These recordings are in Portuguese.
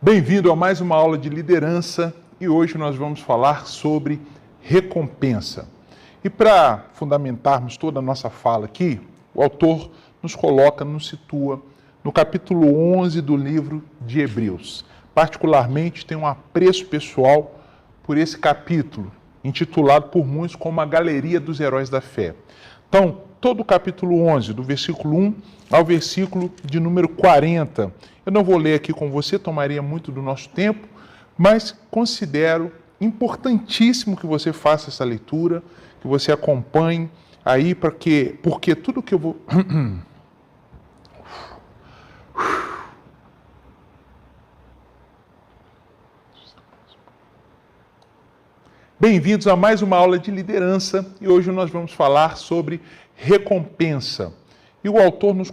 Bem-vindo a mais uma aula de liderança e hoje nós vamos falar sobre recompensa. E para fundamentarmos toda a nossa fala aqui, o autor nos situa no capítulo 11 do livro de Hebreus. Particularmente tenho um apreço pessoal por esse capítulo, intitulado por muitos como a Galeria dos Heróis da Fé. Então, todo o capítulo 11, do versículo 1 ao versículo de número 40. Eu não vou ler aqui com você, tomaria muito do nosso tempo, mas considero importantíssimo que você faça essa leitura, que você acompanhe aí, porque tudo que eu vou... Bem-vindos a mais uma aula de liderança e hoje nós vamos falar sobre recompensa. E o autor nos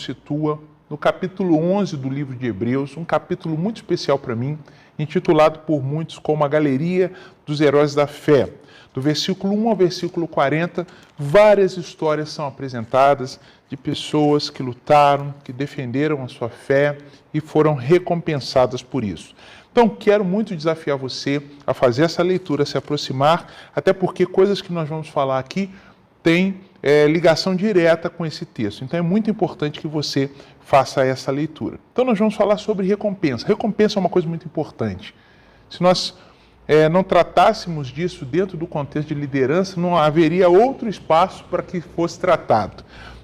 situa no capítulo 11 do livro de Hebreus, um capítulo muito especial para mim, intitulado por muitos como a Galeria dos Heróis da Fé. Do versículo 1 ao versículo 40, várias histórias são apresentadas de pessoas que lutaram, que defenderam a sua fé e foram recompensadas por isso. Então, quero muito desafiar você a fazer essa leitura, a se aproximar, até porque coisas que nós vamos falar aqui têm ligação direta com esse texto. Então, é muito importante que você faça essa leitura. Então, nós vamos falar sobre recompensa. Recompensa é uma coisa muito importante. Se nós não tratássemos disso dentro do contexto de liderança, não haveria outro espaço para que fosse tratado.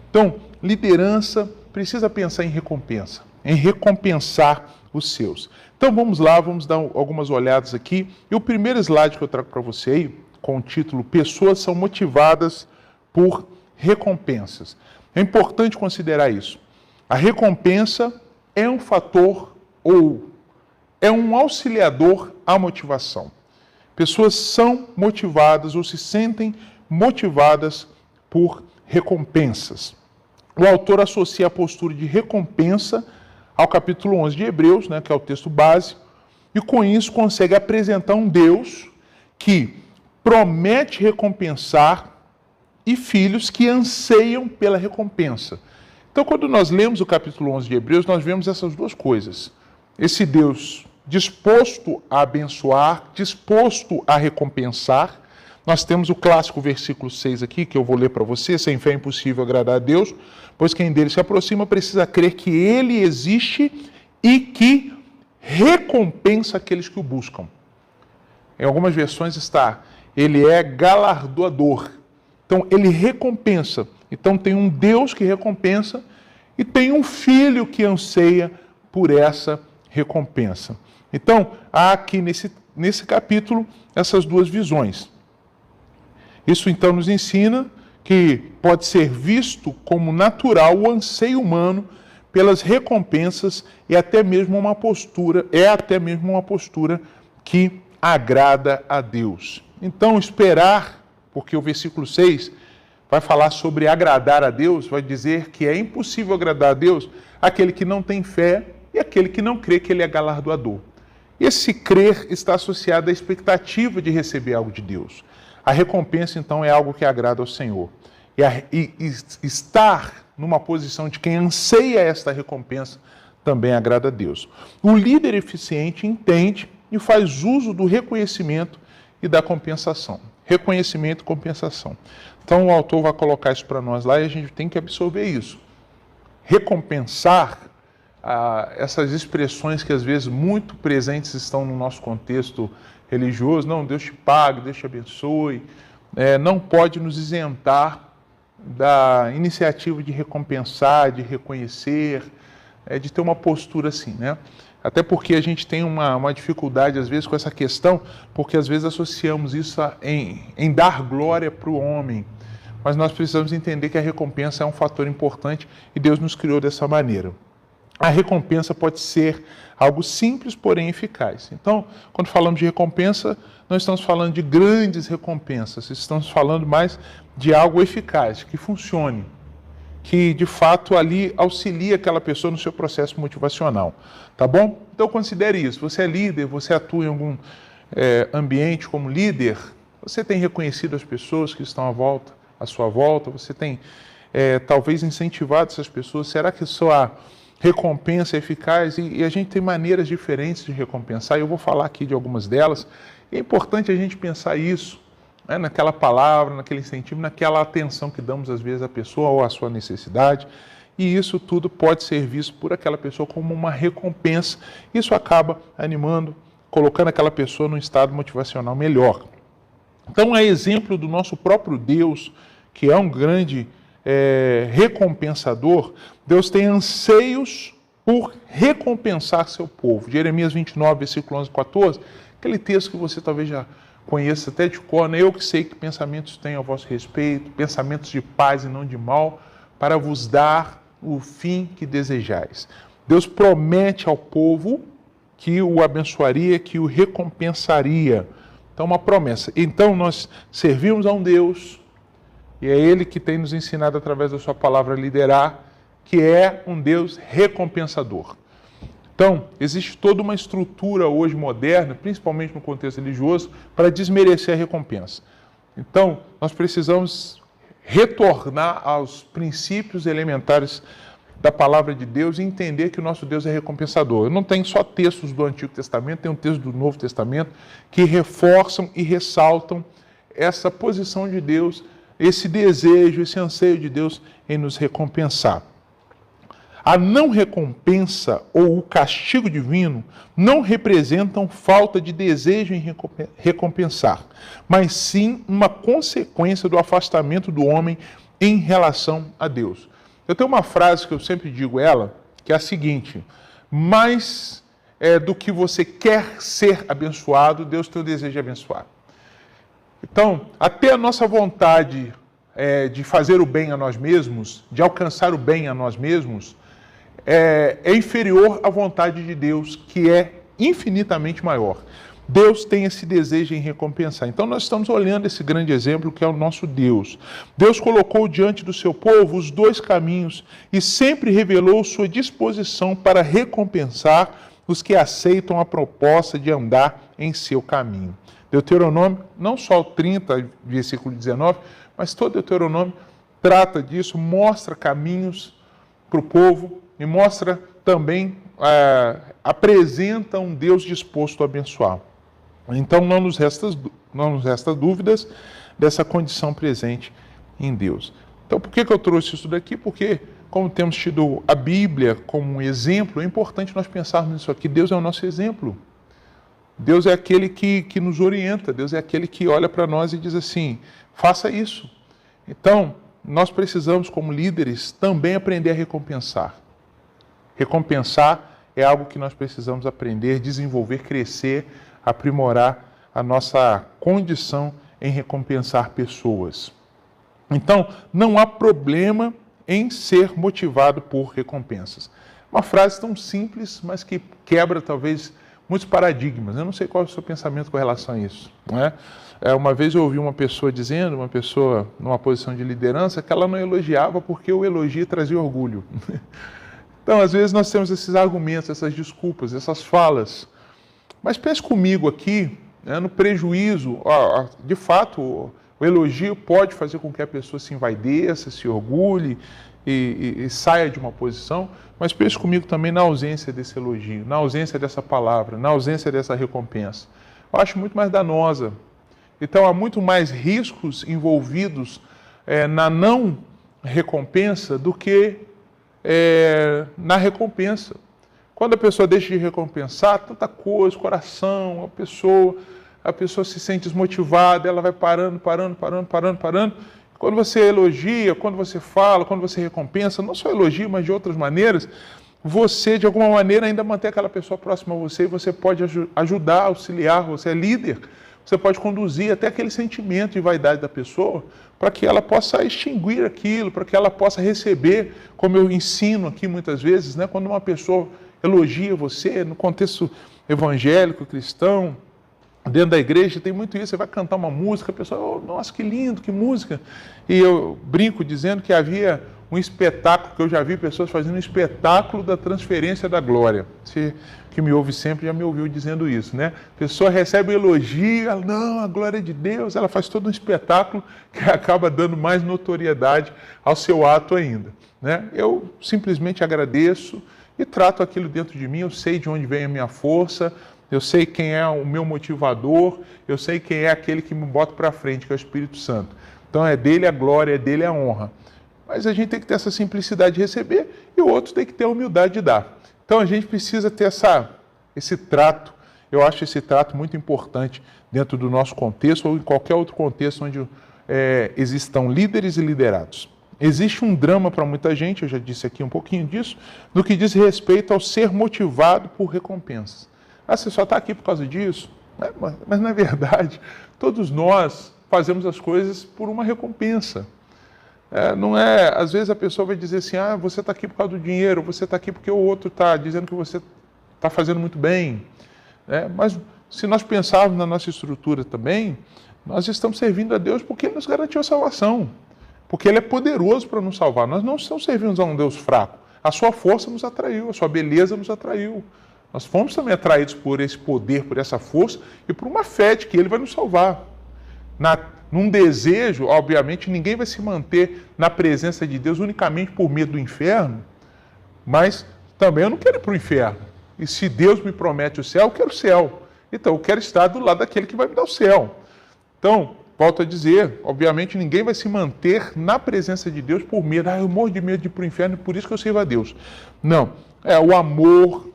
Então, liderança precisa pensar em recompensa, em recompensar os seus. Então vamos lá, vamos dar algumas olhadas aqui. E o primeiro slide que eu trago para você aí, com o título Pessoas são motivadas por recompensas. É importante considerar isso. A recompensa é um fator ou é um auxiliador à motivação. Pessoas são motivadas ou se sentem motivadas por recompensas. O autor associa a postura de recompensa ao capítulo 11 de Hebreus, que é o texto base, e com isso consegue apresentar um Deus que promete recompensar e filhos que anseiam pela recompensa. Então, quando nós lemos o capítulo 11 de Hebreus, nós vemos essas duas coisas. Esse Deus disposto a abençoar, disposto a recompensar. Nós temos o clássico versículo 6 aqui, que eu vou ler para você: sem fé é impossível agradar a Deus, pois quem dele se aproxima precisa crer que ele existe e que recompensa aqueles que o buscam. Em algumas versões está, ele é galardoador. Então, ele recompensa. Então, tem um Deus que recompensa e tem um filho que anseia por essa recompensa. Então, há aqui nesse capítulo essas duas visões. Isso, então, nos ensina que pode ser visto como natural o anseio humano pelas recompensas e até mesmo uma postura que agrada a Deus. Então, esperar, porque o versículo 6 vai falar sobre agradar a Deus, vai dizer que é impossível agradar a Deus aquele que não tem fé e aquele que não crê que ele é galardoador. Esse crer está associado à expectativa de receber algo de Deus. A recompensa, então, é algo que agrada ao Senhor. E estar numa posição de quem anseia esta recompensa também agrada a Deus. O líder eficiente entende e faz uso do reconhecimento e da compensação. Reconhecimento e compensação. Então, o autor vai colocar isso para nós lá e a gente tem que absorver isso. Recompensar essas expressões que às vezes muito presentes estão no nosso contexto religioso, não, Deus te pague, Deus te abençoe, não pode nos isentar da iniciativa de recompensar, de reconhecer, de ter uma postura assim, Até porque a gente tem uma dificuldade às vezes com essa questão, porque às vezes associamos isso em dar glória para o homem, mas nós precisamos entender que a recompensa é um fator importante e Deus nos criou dessa maneira. A recompensa pode ser algo simples, porém eficaz. Então, quando falamos de recompensa, não estamos falando de grandes recompensas, estamos falando mais de algo eficaz, que funcione, que de fato ali auxilia aquela pessoa no seu processo motivacional. Tá bom? Então considere isso. Você é líder, você atua em algum ambiente como líder, você tem reconhecido as pessoas que estão à sua volta, você tem talvez incentivado essas pessoas. Será que sua recompensa eficaz, e a gente tem maneiras diferentes de recompensar, e eu vou falar aqui de algumas delas. É importante a gente pensar isso, né, naquela palavra, naquele incentivo, naquela atenção que damos às vezes à pessoa ou à sua necessidade, e isso tudo pode ser visto por aquela pessoa como uma recompensa. Isso acaba animando, colocando aquela pessoa num estado motivacional melhor. Então, é exemplo do nosso próprio Deus, que é um grande recompensador. Deus tem anseios por recompensar seu povo. Jeremias 29, versículo 11 e 14, aquele texto que você talvez já conheça até de cor, né? Eu que sei que pensamentos tenho a vosso respeito, pensamentos de paz e não de mal, para vos dar o fim que desejais. Deus promete ao povo que o abençoaria, que o recompensaria. Então, uma promessa. Então, nós servimos a um Deus, e é Ele que tem nos ensinado através da sua palavra a liderar, que é um Deus recompensador. Então, existe toda uma estrutura hoje moderna, principalmente no contexto religioso, para desmerecer a recompensa. Então, nós precisamos retornar aos princípios elementares da palavra de Deus e entender que o nosso Deus é recompensador. Eu não tenho só textos do Antigo Testamento, tem um texto do Novo Testamento que reforçam e ressaltam essa posição de Deus, esse desejo, esse anseio de Deus em nos recompensar. A não recompensa ou o castigo divino não representam falta de desejo em recompensar, mas sim uma consequência do afastamento do homem em relação a Deus. Eu tenho uma frase que eu sempre digo ela, que é a seguinte: mais do que você quer ser abençoado, Deus tem o desejo de abençoar. Então, até a nossa vontade de fazer o bem a nós mesmos, de alcançar o bem a nós mesmos, é inferior à vontade de Deus, que é infinitamente maior. Deus tem esse desejo em recompensar. Então nós estamos olhando esse grande exemplo que é o nosso Deus. Deus colocou diante do seu povo os dois caminhos e sempre revelou sua disposição para recompensar os que aceitam a proposta de andar em seu caminho. Deuteronômio, não só o 30, versículo 19, mas todo Deuteronômio trata disso, mostra caminhos para o povo e mostra também, apresenta um Deus disposto a abençoar. Então não nos resta dúvidas dessa condição presente em Deus. Então por que eu trouxe isso daqui? Porque, como temos tido a Bíblia como um exemplo, é importante nós pensarmos nisso aqui. Deus é o nosso exemplo. Deus é aquele que nos orienta, Deus é aquele que olha para nós e diz assim: faça isso. Então, nós precisamos, como líderes, também aprender a recompensar. Recompensar é algo que nós precisamos aprender, desenvolver, crescer, aprimorar a nossa condição em recompensar pessoas. Então, não há problema em ser motivado por recompensas. Uma frase tão simples, mas que quebra talvez muitos paradigmas. Eu não sei qual é o seu pensamento com relação a isso, não é? Uma vez eu ouvi uma pessoa dizendo, uma pessoa numa posição de liderança, que ela não elogiava porque o elogio trazia orgulho. Então, às vezes nós temos esses argumentos, essas desculpas, essas falas. Mas pense comigo aqui, né, no prejuízo. De fato, o elogio pode fazer com que a pessoa se envaideça, se orgulhe e saia de uma posição, mas pense comigo também na ausência desse elogio, na ausência dessa palavra, na ausência dessa recompensa. Eu acho muito mais danosa. Então, há muito mais riscos envolvidos na não recompensa do que na recompensa. Quando a pessoa deixa de recompensar, tanta coisa, coração, a pessoa se sente desmotivada, ela vai parando. Quando você elogia, quando você fala, quando você recompensa, não só elogio, mas de outras maneiras, você, de alguma maneira, ainda mantém aquela pessoa próxima a você e você pode ajudar, auxiliar, você é líder, você pode conduzir até aquele sentimento de vaidade da pessoa para que ela possa extinguir aquilo, para que ela possa receber, como eu ensino aqui muitas vezes, né, quando uma pessoa elogia você, no contexto evangélico, cristão, dentro da igreja, tem muito isso, você vai cantar uma música, a pessoa, nossa, que lindo, que música. E eu brinco dizendo que havia um espetáculo, que eu já vi pessoas fazendo um espetáculo da transferência da glória. Você que me ouve sempre já me ouviu dizendo isso, né? A pessoa recebe um elogio, ela, não, a glória é de Deus, ela faz todo um espetáculo que acaba dando mais notoriedade ao seu ato ainda, né? Eu simplesmente agradeço, e trato aquilo dentro de mim, eu sei de onde vem a minha força, eu sei quem é o meu motivador, eu sei quem é aquele que me bota para frente, que é o Espírito Santo. Então é dele a glória, é dele a honra. Mas a gente tem que ter essa simplicidade de receber e o outro tem que ter a humildade de dar. Então a gente precisa ter esse trato, eu acho esse trato muito importante dentro do nosso contexto ou em qualquer outro contexto onde existam líderes e liderados. Existe um drama para muita gente, eu já disse aqui um pouquinho disso, no que diz respeito ao ser motivado por recompensas. Ah, você só está aqui por causa disso? Mas na verdade, todos nós fazemos as coisas por uma recompensa. Não é, às vezes a pessoa vai dizer assim, você está aqui por causa do dinheiro, você está aqui porque o outro está dizendo que você está fazendo muito bem. Mas se nós pensarmos na nossa estrutura também, nós estamos servindo a Deus porque Ele nos garantiu a salvação. Porque Ele é poderoso para nos salvar. Nós não estamos servindo a um Deus fraco. A sua força nos atraiu, a sua beleza nos atraiu. Nós fomos também atraídos por esse poder, por essa força e por uma fé de que Ele vai nos salvar. Num desejo, obviamente, ninguém vai se manter na presença de Deus unicamente por medo do inferno, mas também eu não quero ir para o inferno. E se Deus me promete o céu, eu quero o céu. Então eu quero estar do lado daquele que vai me dar o céu. Então, volto a dizer, obviamente ninguém vai se manter na presença de Deus por medo. Eu morro de medo de ir para o inferno, por isso que eu sirvo a Deus. Não, o amor,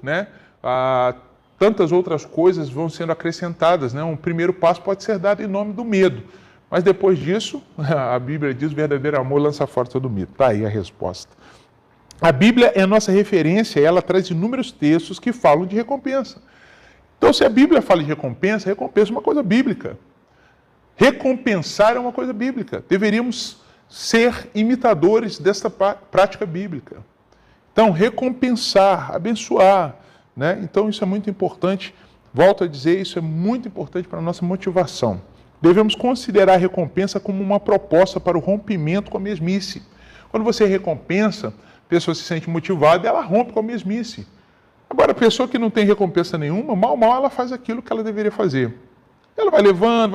tantas outras coisas vão sendo acrescentadas. Um primeiro passo pode ser dado em nome do medo. Mas depois disso, a Bíblia diz, o verdadeiro amor lança fora todo medo. Está aí a resposta. A Bíblia é a nossa referência, ela traz inúmeros textos que falam de recompensa. Então, se a Bíblia fala de recompensa, recompensa é uma coisa bíblica. Recompensar é uma coisa bíblica. Deveríamos ser imitadores desta prática bíblica. Então, recompensar, abençoar. Então, isso é muito importante. Volto a dizer, isso é muito importante para a nossa motivação. Devemos considerar a recompensa como uma proposta para o rompimento com a mesmice. Quando você recompensa, a pessoa se sente motivada e ela rompe com a mesmice. Agora, a pessoa que não tem recompensa nenhuma, mal ela faz aquilo que ela deveria fazer. Ela vai levando,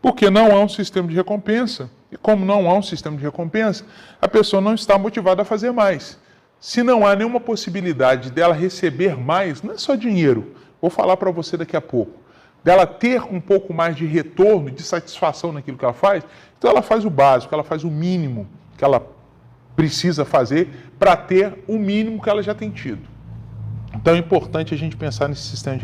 porque não há um sistema de recompensa. E como não há um sistema de recompensa, a pessoa não está motivada a fazer mais. Se não há nenhuma possibilidade dela receber mais, não é só dinheiro, vou falar para você daqui a pouco, dela ter um pouco mais de retorno, de satisfação naquilo que ela faz, então ela faz o básico, ela faz o mínimo que ela precisa fazer para ter o mínimo que ela já tem tido. Então é importante a gente pensar nesse sistema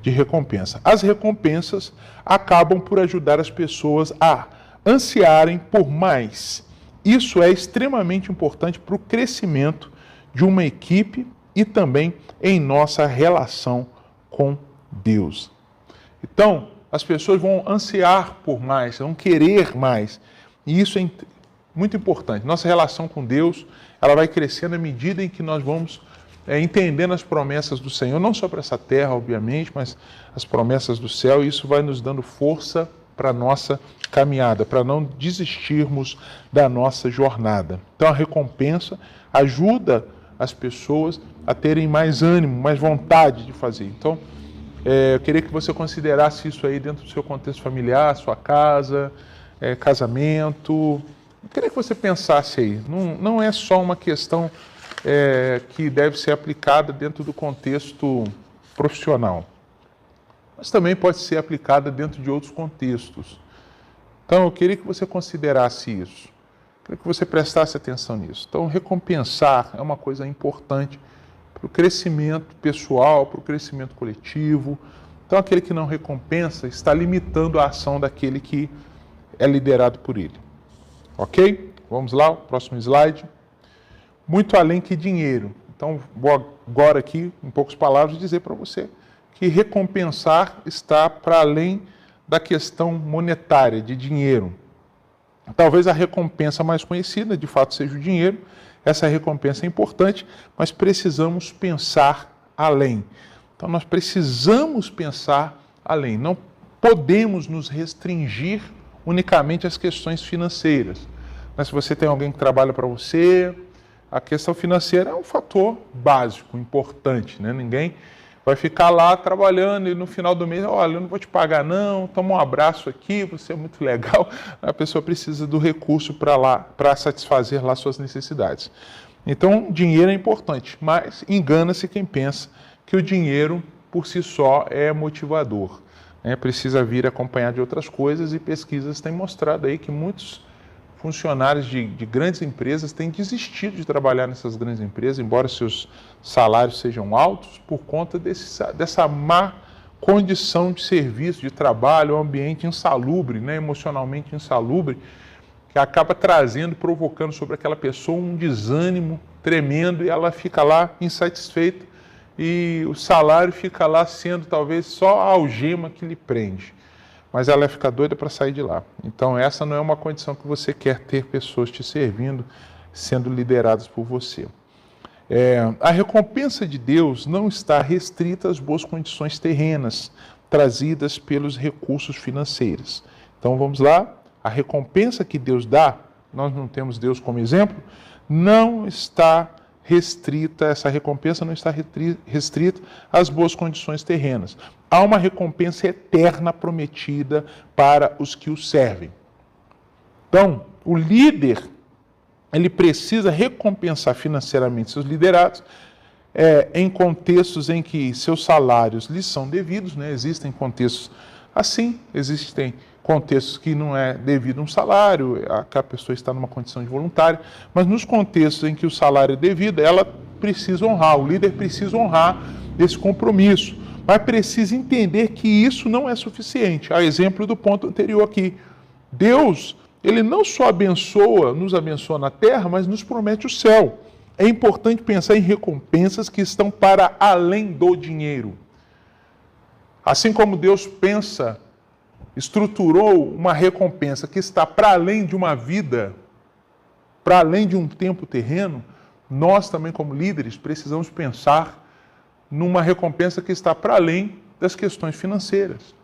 de recompensa. As recompensas acabam por ajudar as pessoas a ansiarem por mais. Isso é extremamente importante para o crescimento de uma equipe e também em nossa relação com Deus. Então, as pessoas vão ansiar por mais, vão querer mais. E isso é muito importante. Nossa relação com Deus, ela vai crescendo à medida em que nós vamos entendendo as promessas do Senhor, não só para essa terra, obviamente, mas as promessas do céu, e isso vai nos dando força para a nossa caminhada, para não desistirmos da nossa jornada. Então, a recompensa ajuda as pessoas a terem mais ânimo, mais vontade de fazer. Então, eu queria que você considerasse isso aí dentro do seu contexto familiar, sua casa, casamento. Eu queria que você pensasse aí. Não é só uma questão que deve ser aplicada dentro do contexto profissional, mas também pode ser aplicada dentro de outros contextos. Então, eu queria que você considerasse isso. Eu queria que você prestasse atenção nisso. Então, recompensar é uma coisa importante para o crescimento pessoal, para o crescimento coletivo. Então, aquele que não recompensa está limitando a ação daquele que é liderado por ele. Ok? Vamos lá, o próximo slide. Muito além que dinheiro. Então, vou agora aqui, em poucas palavras, dizer para você que recompensar está para além da questão monetária, de dinheiro. Talvez a recompensa mais conhecida, de fato, seja o dinheiro. Essa recompensa é importante, mas precisamos pensar além. Então, nós precisamos pensar além. Não podemos nos restringir unicamente às questões financeiras. Mas se você tem alguém que trabalha para você, a questão financeira é um fator básico, importante, né? Ninguém vai ficar lá trabalhando e no final do mês, olha, eu não vou te pagar não, toma um abraço aqui, você é muito legal. A pessoa precisa do recurso para satisfazer lá suas necessidades. Então, dinheiro é importante, mas engana-se quem pensa que o dinheiro por si só é motivador, né? Precisa vir acompanhado de outras coisas, e pesquisas têm mostrado aí que muitos funcionários de grandes empresas têm desistido de trabalhar nessas grandes empresas, embora seus salários sejam altos, por conta dessa má condição de serviço, de trabalho, um ambiente insalubre, né? Emocionalmente insalubre, que acaba trazendo, provocando sobre aquela pessoa um desânimo tremendo, e ela fica lá insatisfeita, e o salário fica lá sendo talvez só a algema que lhe prende. Mas ela fica doida para sair de lá. Então essa não é uma condição que você quer ter pessoas te servindo, sendo lideradas por você. A recompensa de Deus não está restrita às boas condições terrenas, trazidas pelos recursos financeiros. Então vamos lá. A recompensa que Deus dá, nós não temos Deus como exemplo, não está restrita, essa recompensa não está restrita às boas condições terrenas. Há uma recompensa eterna prometida para os que o servem. Então, o líder, ele precisa recompensar financeiramente seus liderados, em contextos em que seus salários lhes são devidos, né? Existem contextos assim, existem contextos que não é devido um salário, que a pessoa está numa condição de voluntária, mas nos contextos em que o salário é devido, ela precisa honrar, o líder precisa honrar esse compromisso, mas precisa entender que isso não é suficiente. A exemplo do ponto anterior aqui, Deus, ele não só nos abençoa na terra, mas nos promete o céu. É importante pensar em recompensas que estão para além do dinheiro. Assim como Deus estruturou uma recompensa que está para além de uma vida, para além de um tempo terreno, nós também, como líderes, precisamos pensar numa recompensa que está para além das questões financeiras.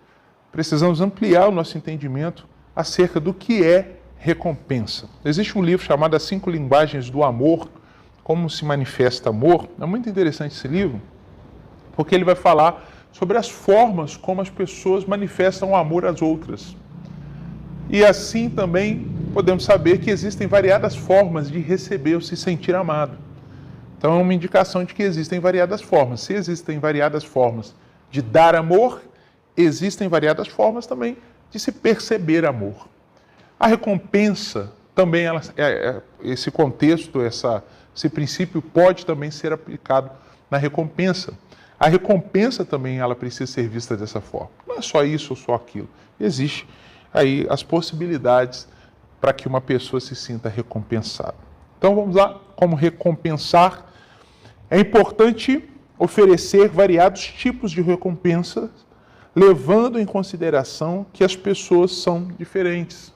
Precisamos ampliar o nosso entendimento acerca do que é recompensa. Existe um livro chamado As 5 Linguagens do Amor, Como se Manifesta Amor. É muito interessante esse livro, porque ele vai falar sobre as formas como as pessoas manifestam o amor às outras. E assim também podemos saber que existem variadas formas de receber ou se sentir amado. Então é uma indicação de que existem variadas formas. Se existem variadas formas de dar amor, existem variadas formas também de se perceber amor. A recompensa também, esse contexto, esse princípio pode também ser aplicado na recompensa. A recompensa também ela precisa ser vista dessa forma. Não é só isso ou só aquilo. Existe aí as possibilidades para que uma pessoa se sinta recompensada. Então vamos lá, como recompensar. É importante oferecer variados tipos de recompensas, levando em consideração que as pessoas são diferentes.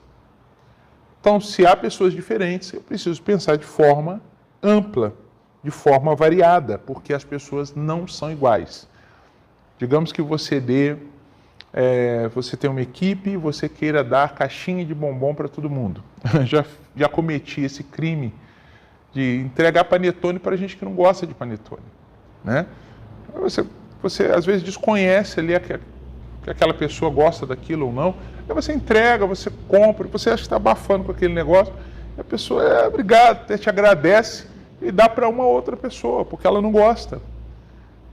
Então, se há pessoas diferentes, eu preciso pensar de forma ampla, de forma variada, porque as pessoas não são iguais. Digamos que você tem uma equipe e você queira dar caixinha de bombom para todo mundo. Já cometi esse crime de entregar panetone para gente que não gosta de panetone, né? Você às vezes desconhece ali que aquela pessoa gosta daquilo ou não, aí você entrega, você compra, você acha que está abafando com aquele negócio, e a pessoa obrigado, até te agradece, e dá para uma outra pessoa, porque ela não gosta.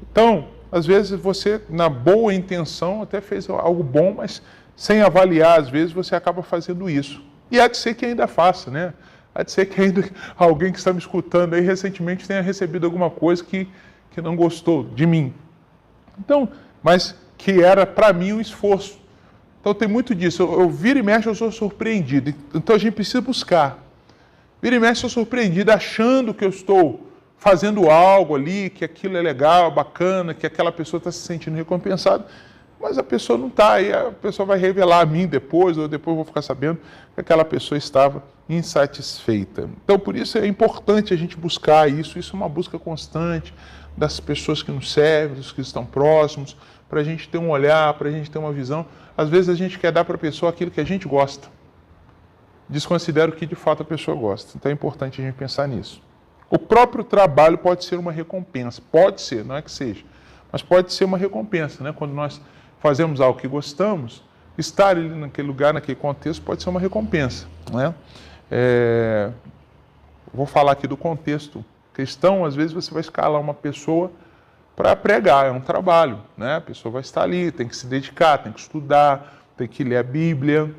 Então, às vezes você, na boa intenção, até fez algo bom, mas sem avaliar, às vezes você acaba fazendo isso. E há de ser que ainda faça, né? Há de ser que ainda alguém que está me escutando aí recentemente tenha recebido alguma coisa que não gostou de mim. Então, mas que era para mim um esforço. Então tem muito disso. Eu viro e mexo, eu sou surpreendido. Então a gente precisa buscar. Vira e mexe, eu sou surpreendido achando que eu estou fazendo algo ali, que aquilo é legal, bacana, que aquela pessoa está se sentindo recompensada, mas a pessoa não está, aí a pessoa vai revelar a mim depois, ou depois eu vou ficar sabendo que aquela pessoa estava insatisfeita. Então, por isso é importante a gente buscar isso é uma busca constante das pessoas que nos servem, dos que estão próximos, para a gente ter um olhar, para a gente ter uma visão. Às vezes a gente quer dar para a pessoa aquilo que a gente gosta. Desconsidera o que de fato a pessoa gosta. Então é importante a gente pensar nisso. O próprio trabalho pode ser uma recompensa. Pode ser, não é que seja. Mas pode ser uma recompensa, né? Quando nós fazemos algo que gostamos, estar ali naquele lugar, naquele contexto, pode ser uma recompensa, né? Vou falar aqui do contexto Cristão, às vezes você vai escalar uma pessoa para pregar, é um trabalho, né? A pessoa vai estar ali, tem que se dedicar, tem que estudar, tem que ler a Bíblia,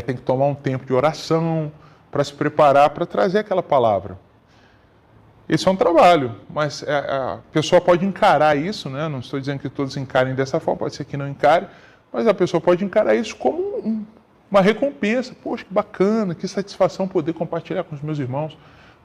tem que tomar um tempo de oração para se preparar para trazer aquela palavra. Esse é um trabalho, mas a pessoa pode encarar isso, né? Não estou dizendo que todos encarem dessa forma, pode ser que não encare, mas a pessoa pode encarar isso como uma recompensa. Poxa, que bacana, que satisfação poder compartilhar com os meus irmãos,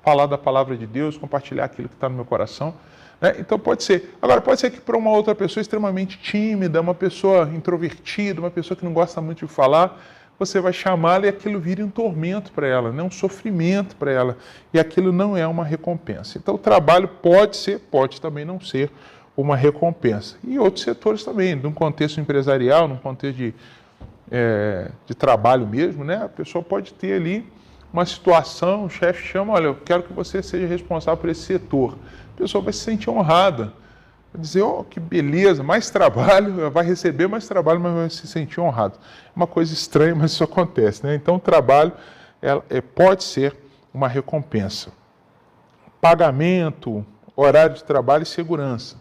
falar da palavra de Deus, compartilhar aquilo que está no meu coração. Né? Então pode ser. Agora, pode ser que para uma outra pessoa extremamente tímida, uma pessoa introvertida, uma pessoa que não gosta muito de falar, você vai chamá-la e aquilo vira um tormento para ela, né? Um sofrimento para ela. E aquilo não é uma recompensa. Então o trabalho pode ser, pode também não ser uma recompensa. E outros setores também, num contexto empresarial, num contexto de trabalho mesmo, né? A pessoa pode ter ali uma situação, o chefe chama, olha, eu quero que você seja responsável por esse setor. A pessoa vai se sentir honrada, vai dizer, oh, que beleza, mais trabalho, vai receber mais trabalho, mas vai se sentir honrado. É uma coisa estranha, mas isso acontece, né? Então o trabalho pode ser uma recompensa. Pagamento, horário de trabalho e segurança.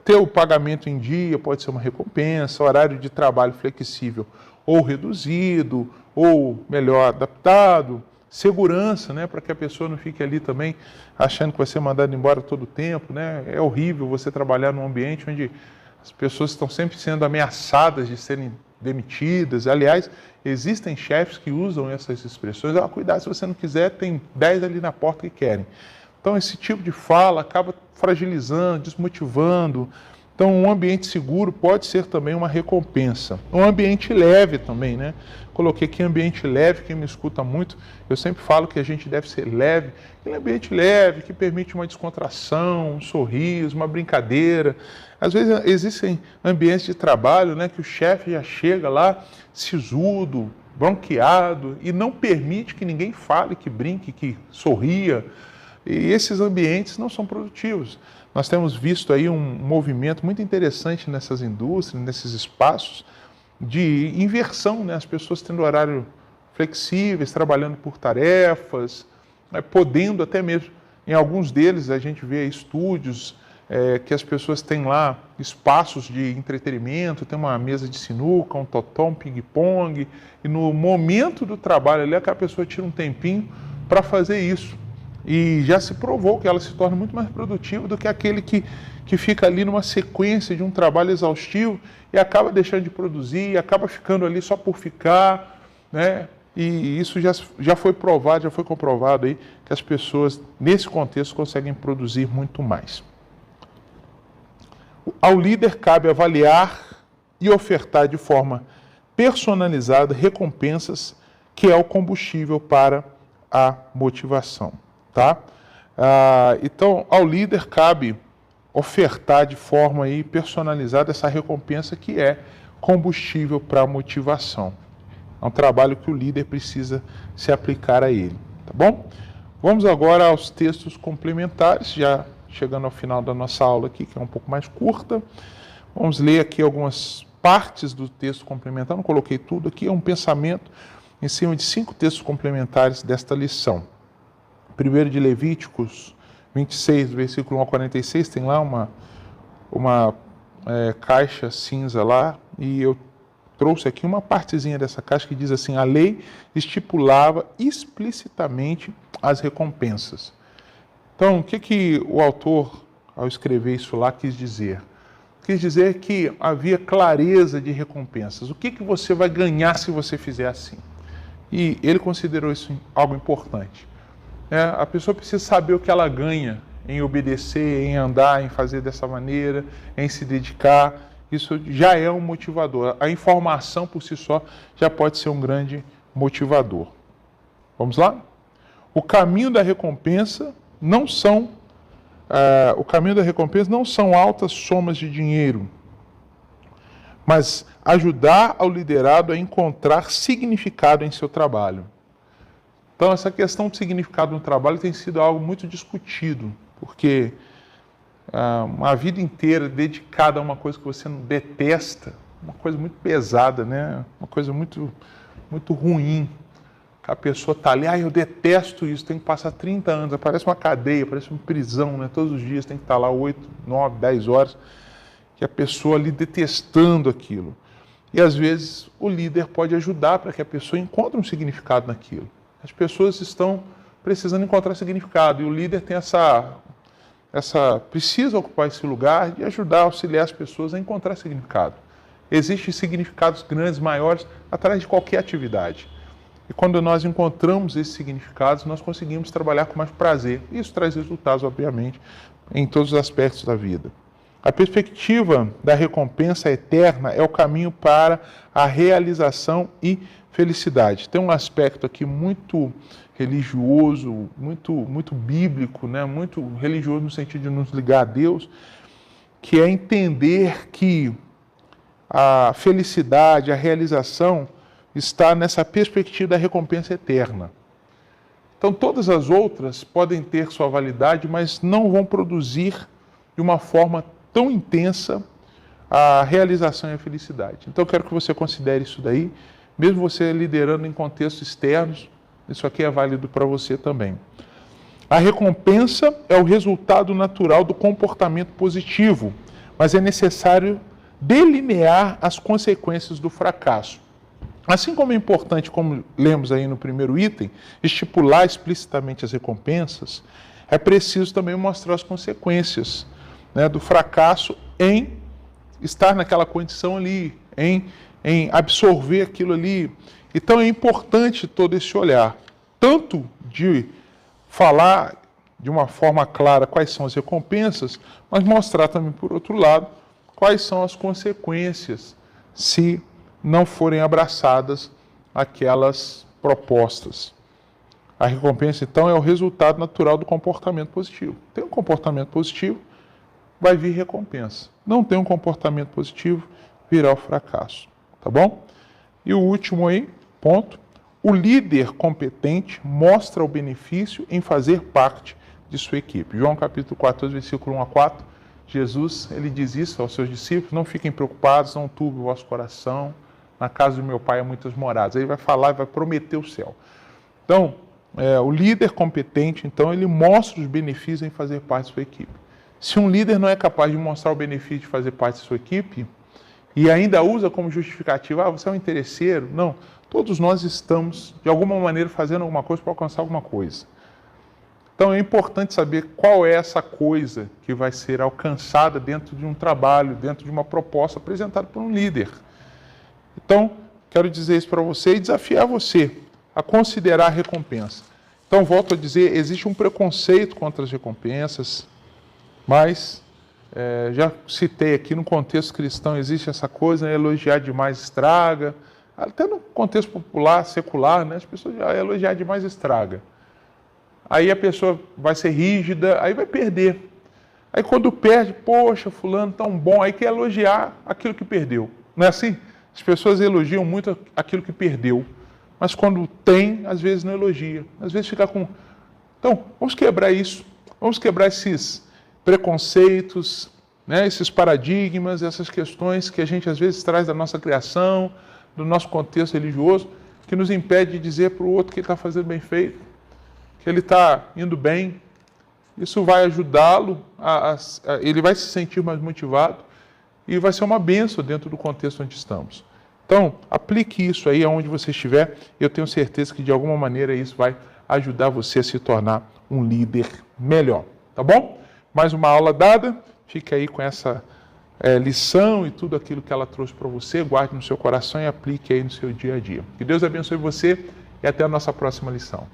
Ter o pagamento em dia pode ser uma recompensa, horário de trabalho flexível ou reduzido, ou melhor adaptado, segurança, né, para que a pessoa não fique ali também achando que vai ser mandado embora todo o tempo, né? É horrível você trabalhar num ambiente onde as pessoas estão sempre sendo ameaçadas de serem demitidas. Aliás, existem chefes que usam essas expressões, cuidado, se você não quiser, tem 10 ali na porta que querem. Então esse tipo de fala acaba fragilizando, desmotivando. Então, um ambiente seguro pode ser também uma recompensa. Um ambiente leve também, né? Coloquei aqui ambiente leve, quem me escuta muito, eu sempre falo que a gente deve ser leve. Aquele ambiente leve que permite uma descontração, um sorriso, uma brincadeira. Às vezes existem ambientes de trabalho, né, que o chefe já chega lá sisudo, bronqueado e não permite que ninguém fale, que brinque, que sorria. E esses ambientes não são produtivos. Nós temos visto aí um movimento muito interessante nessas indústrias, nesses espaços, de inversão, né? As pessoas tendo horário flexíveis, trabalhando por tarefas, né? Podendo até mesmo, em alguns deles a gente vê estúdios que as pessoas têm lá espaços de entretenimento, tem uma mesa de sinuca, um totó, um ping-pong, e no momento do trabalho ali, aquela pessoa tira um tempinho para fazer isso. E já se provou que ela se torna muito mais produtiva do que aquele que fica ali numa sequência de um trabalho exaustivo e acaba deixando de produzir, e acaba ficando ali só por ficar, né? E isso já foi provado, já foi comprovado aí que as pessoas, nesse contexto, conseguem produzir muito mais. Ao líder cabe avaliar e ofertar de forma personalizada recompensas, que é o combustível para a motivação. Tá? Então, ao líder cabe ofertar de forma aí personalizada essa recompensa que é combustível para a motivação. É um trabalho que o líder precisa se aplicar a ele. Tá bom? Vamos agora aos textos complementares, já chegando ao final da nossa aula aqui, que é um pouco mais curta. Vamos ler aqui algumas partes do texto complementar, não coloquei tudo aqui, é um pensamento em cima de 5 textos complementares desta lição. Primeiro de Levíticos 26, versículo 1 a 46, tem lá uma caixa cinza lá, e eu trouxe aqui uma partezinha dessa caixa que diz assim: a lei estipulava explicitamente as recompensas. Então, o que o autor, ao escrever isso lá, quis dizer? Quis dizer que havia clareza de recompensas. O que você vai ganhar se você fizer assim? E ele considerou isso algo importante. A pessoa precisa saber o que ela ganha em obedecer, em andar, em fazer dessa maneira, em se dedicar. Isso já é um motivador. A informação por si só já pode ser um grande motivador. Vamos lá? O caminho da recompensa não são altas somas de dinheiro, mas ajudar ao liderado a encontrar significado em seu trabalho. Então, essa questão de significado no trabalho tem sido algo muito discutido, porque uma vida inteira dedicada a uma coisa que você não detesta, uma coisa muito pesada, né? Uma coisa muito, muito ruim. a pessoa está ali, eu detesto isso, tem que passar 30 anos, parece uma cadeia, parece uma prisão, né? Todos os dias tem que estar lá 8, 9, 10 horas, que a pessoa ali detestando aquilo. E às vezes o líder pode ajudar para que a pessoa encontre um significado naquilo. As pessoas estão precisando encontrar significado e o líder tem precisa ocupar esse lugar de ajudar, auxiliar as pessoas a encontrar significado. Existem significados grandes, maiores, atrás de qualquer atividade. E quando nós encontramos esses significados, nós conseguimos trabalhar com mais prazer. Isso traz resultados, obviamente, em todos os aspectos da vida. A perspectiva da recompensa eterna é o caminho para a realização e felicidade. Tem um aspecto aqui muito religioso, muito bíblico, né? Muito religioso no sentido de nos ligar a Deus, que é entender que a felicidade, a realização está nessa perspectiva da recompensa eterna. Então todas as outras podem ter sua validade, mas não vão produzir de uma forma tão intensa a realização e a felicidade. Então eu quero que você considere isso daí, mesmo você liderando em contextos externos, isso aqui é válido para você também. A recompensa é o resultado natural do comportamento positivo, mas é necessário delinear as consequências do fracasso. Assim como é importante, como lemos aí no primeiro item, estipular explicitamente as recompensas, é preciso também mostrar as consequências, né, do fracasso em estar naquela condição ali, em absorver aquilo ali. Então é importante todo esse olhar, tanto de falar de uma forma clara quais são as recompensas, mas mostrar também, por outro lado, quais são as consequências se não forem abraçadas aquelas propostas. A recompensa, então, é o resultado natural do comportamento positivo. Tem um comportamento positivo, vai vir recompensa. Não tem um comportamento positivo, virá o fracasso. Tá bom? E o último aí, ponto. O líder competente mostra o benefício em fazer parte de sua equipe. João capítulo 14, versículo 1 a 4. Jesus, ele diz isso aos seus discípulos: não fiquem preocupados, não turbe o vosso coração. Na casa do meu pai há muitas moradas. Aí vai falar e vai prometer o céu. Então, o líder competente, então, ele mostra os benefícios em fazer parte de sua equipe. Se um líder não é capaz de mostrar o benefício de fazer parte de sua equipe, e ainda usa como justificativa, você é um interesseiro, não. Todos nós estamos, de alguma maneira, fazendo alguma coisa para alcançar alguma coisa. Então, é importante saber qual é essa coisa que vai ser alcançada dentro de um trabalho, dentro de uma proposta apresentada por um líder. Então, quero dizer isso para você e desafiar você a considerar a recompensa. Então, volto a dizer, existe um preconceito contra as recompensas, mas já citei aqui, no contexto cristão existe essa coisa, né, elogiar demais estraga. Até no contexto popular, secular, né, as pessoas já elogiar demais estraga. Aí a pessoa vai ser rígida, aí vai perder. Aí quando perde, poxa, fulano tão bom, aí quer elogiar aquilo que perdeu. Não é assim? As pessoas elogiam muito aquilo que perdeu, mas quando tem, às vezes não elogia. Às vezes fica com... Então, vamos quebrar isso. Vamos quebrar esses preconceitos, né, esses paradigmas, essas questões que a gente às vezes traz da nossa criação, do nosso contexto religioso, que nos impede de dizer para o outro que ele está fazendo bem feito, que ele está indo bem. Isso vai ajudá-lo, ele vai se sentir mais motivado e vai ser uma bênção dentro do contexto onde estamos. Então, aplique isso aí aonde você estiver. Eu tenho certeza que de alguma maneira isso vai ajudar você a se tornar um líder melhor. Tá bom? Mais uma aula dada. Fique aí com essa lição e tudo aquilo que ela trouxe para você. Guarde no seu coração e aplique aí no seu dia a dia. Que Deus abençoe você e até a nossa próxima lição.